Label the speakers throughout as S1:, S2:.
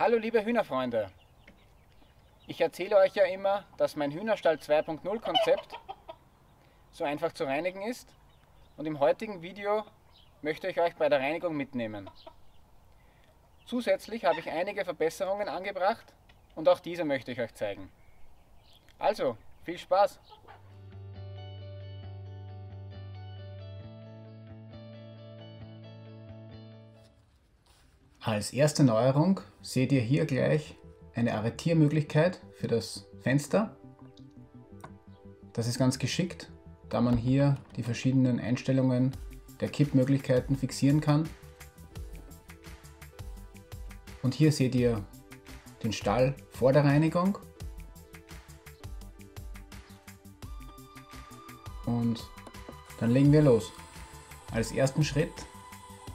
S1: Hallo liebe Hühnerfreunde! Ich erzähle euch ja immer, dass mein Hühnerstall 2.0 Konzept so einfach zu reinigen ist, und im heutigen Video möchte ich euch bei der Reinigung mitnehmen. Zusätzlich habe ich einige Verbesserungen angebracht und auch diese möchte ich euch zeigen. Also, viel Spaß! Als erste Neuerung seht ihr hier gleich eine Arretiermöglichkeit für das Fenster. Das ist ganz geschickt, da man hier die verschiedenen Einstellungen der Kippmöglichkeiten fixieren kann. Und hier seht ihr den Stall vor der Reinigung. Und dann legen wir los. Als ersten Schritt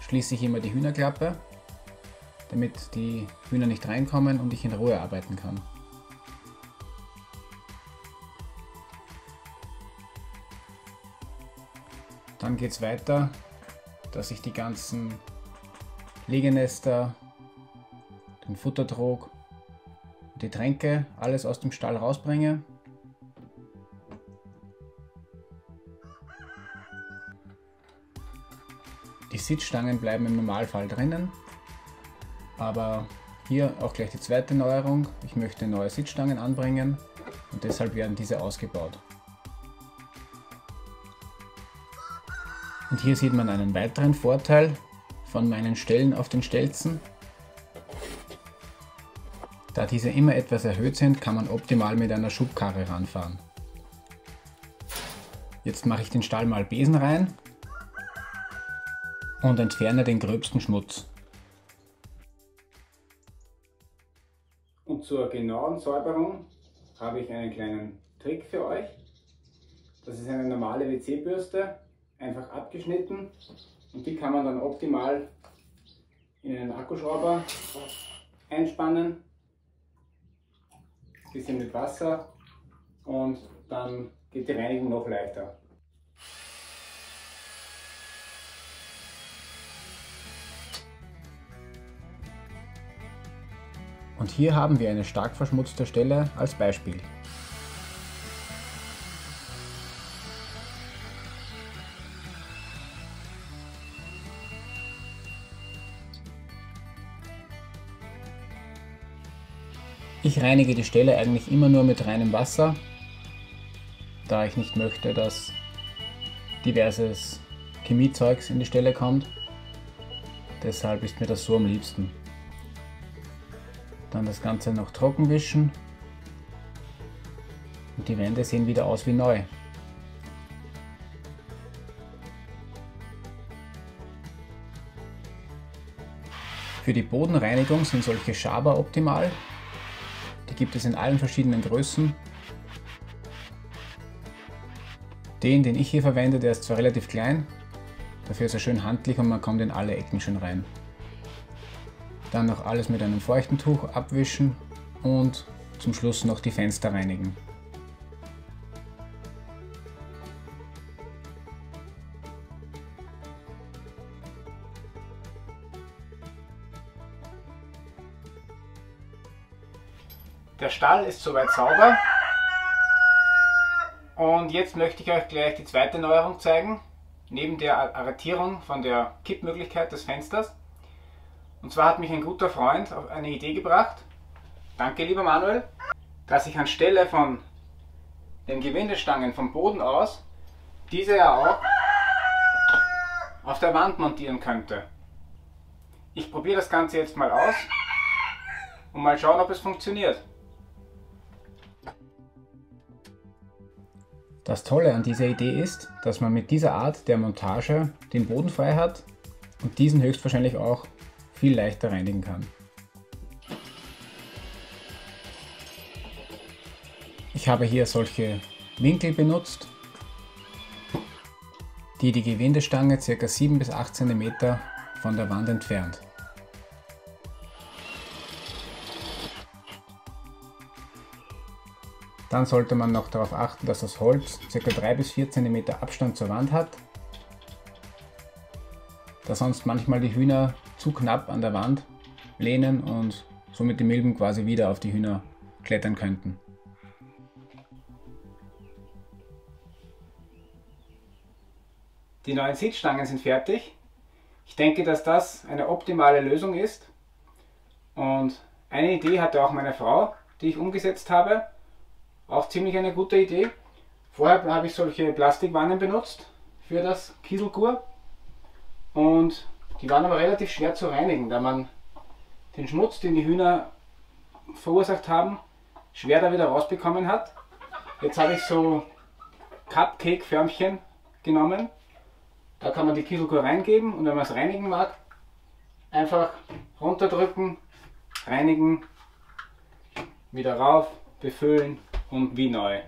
S1: schließe ich immer die Hühnerklappe, damit die Hühner nicht reinkommen und ich in Ruhe arbeiten kann. Dann geht es weiter, dass ich die ganzen Legenester, den Futtertrog, die Tränke, alles aus dem Stall rausbringe. Die Sitzstangen bleiben im Normalfall drinnen. Aber hier auch gleich die zweite Neuerung. Ich möchte neue Sitzstangen anbringen und deshalb werden diese ausgebaut. Und hier sieht man einen weiteren Vorteil von meinen Ställen auf den Stelzen. Da diese immer etwas erhöht sind, kann man optimal mit einer Schubkarre ranfahren. Jetzt mache ich den Stall mal Besen rein und entferne den gröbsten Schmutz. Und zur genauen Säuberung habe ich einen kleinen Trick für euch. Das ist eine normale WC-Bürste, einfach abgeschnitten, und die kann man dann optimal in einen Akkuschrauber einspannen, ein bisschen mit Wasser, und dann geht die Reinigung noch leichter. Und hier haben wir eine stark verschmutzte Stelle als Beispiel. Ich reinige die Stelle eigentlich immer nur mit reinem Wasser, da ich nicht möchte, dass diverses Chemiezeugs in die Stelle kommt. Deshalb ist mir das so am liebsten. Dann das Ganze noch trocken wischen und die Wände sehen wieder aus wie neu. Für die Bodenreinigung sind solche Schaber optimal. Die gibt es in allen verschiedenen Größen. Den ich hier verwende, der ist zwar relativ klein, dafür ist er schön handlich und man kommt in alle Ecken schön rein. Dann noch alles mit einem feuchten Tuch abwischen und zum Schluss noch die Fenster reinigen. Der Stall ist soweit sauber, und jetzt möchte ich euch gleich die zweite Neuerung zeigen, neben der Arretierung von der Kippmöglichkeit des Fensters. Und zwar hat mich ein guter Freund auf eine Idee gebracht, danke lieber Manuel, dass ich anstelle von den Gewindestangen vom Boden aus diese ja auch auf der Wand montieren könnte. Ich probiere das Ganze jetzt mal aus und mal schauen, ob es funktioniert. Das Tolle an dieser Idee ist, dass man mit dieser Art der Montage den Boden frei hat und diesen höchstwahrscheinlich auch viel leichter reinigen kann. Ich habe hier solche Winkel benutzt, die Gewindestange ca. 7 bis 8 cm von der Wand entfernt. Dann sollte man noch darauf achten, dass das Holz ca. 3 bis 4 cm Abstand zur Wand hat, da sonst manchmal die Hühner zu knapp an der Wand lehnen und somit die Milben quasi wieder auf die Hühner klettern könnten. Die neuen Sitzstangen sind fertig. Ich denke, dass das eine optimale Lösung ist. Und eine Idee hatte auch meine Frau, die ich umgesetzt habe. Auch ziemlich eine gute Idee. Vorher habe ich solche Plastikwannen benutzt für das Kieselgur. Und die waren aber relativ schwer zu reinigen, da man den Schmutz, den die Hühner verursacht haben, schwer da wieder rausbekommen hat. Jetzt habe ich so Cupcake-Förmchen genommen. Da kann man die Kieselgur reingeben und wenn man es reinigen mag, einfach runterdrücken, reinigen, wieder rauf, befüllen und wie neu.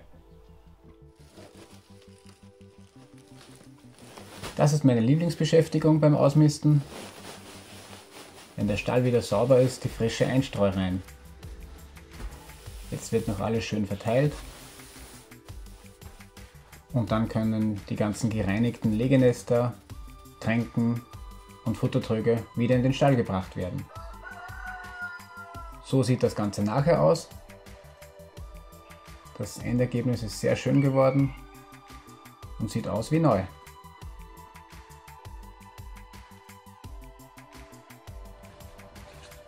S1: Das ist meine Lieblingsbeschäftigung beim Ausmisten. Wenn der Stall wieder sauber ist, die frische Einstreu rein. Jetzt wird noch alles schön verteilt. Und dann können die ganzen gereinigten Legenester, Tränken und Futtertröge wieder in den Stall gebracht werden. So sieht das Ganze nachher aus. Das Endergebnis ist sehr schön geworden und sieht aus wie neu.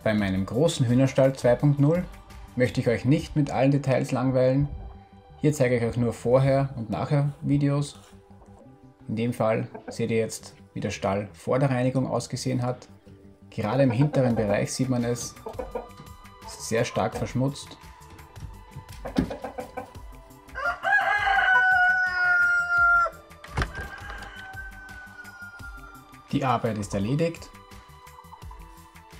S1: Bei meinem großen Hühnerstall 2.0 möchte ich euch nicht mit allen Details langweilen. Hier zeige ich euch nur Vorher- und Nachher-Videos. In dem Fall seht ihr jetzt, wie der Stall vor der Reinigung ausgesehen hat. Gerade im hinteren Bereich sieht man es, ist sehr stark verschmutzt. Die Arbeit ist erledigt.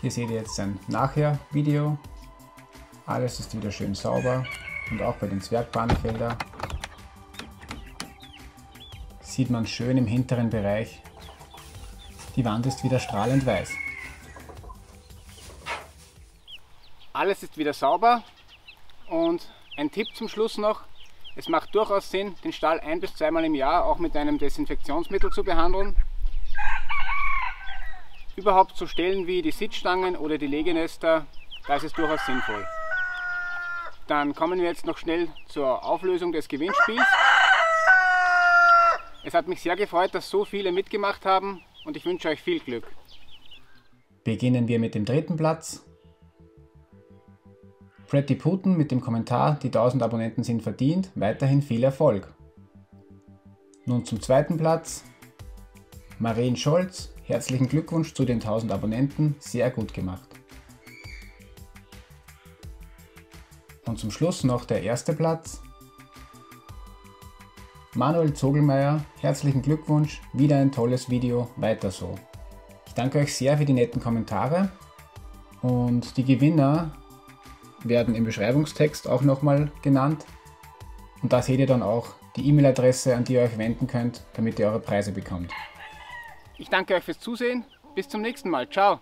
S1: Hier seht ihr jetzt ein Nachher-Video. Alles ist wieder schön sauber. Und auch bei den Zwergbahnfeldern sieht man schön im hinteren Bereich. Die Wand ist wieder strahlend weiß. Alles ist wieder sauber und ein Tipp zum Schluss noch. Es macht durchaus Sinn, den Stall 1- bis 2-mal im Jahr auch mit einem Desinfektionsmittel zu behandeln. Überhaupt so Stellen wie die Sitzstangen oder die Legenester, da ist es durchaus sinnvoll. Dann kommen wir jetzt noch schnell zur Auflösung des Gewinnspiels. Es hat mich sehr gefreut, dass so viele mitgemacht haben und ich wünsche euch viel Glück. Beginnen wir mit dem 3. Platz. Pretty Putin mit dem Kommentar, die 1000 Abonnenten sind verdient, weiterhin viel Erfolg. Nun zum 2. Platz. Maren Scholz, herzlichen Glückwunsch zu den 1000 Abonnenten, sehr gut gemacht. Und zum Schluss noch der 1. Platz. Manuel Zogelmeier, herzlichen Glückwunsch, wieder ein tolles Video, weiter so. Ich danke euch sehr für die netten Kommentare und die Gewinner werden im Beschreibungstext auch nochmal genannt. Und da seht ihr dann auch die E-Mail-Adresse, an die ihr euch wenden könnt, damit ihr eure Preise bekommt. Ich danke euch fürs Zusehen, bis zum nächsten Mal, ciao!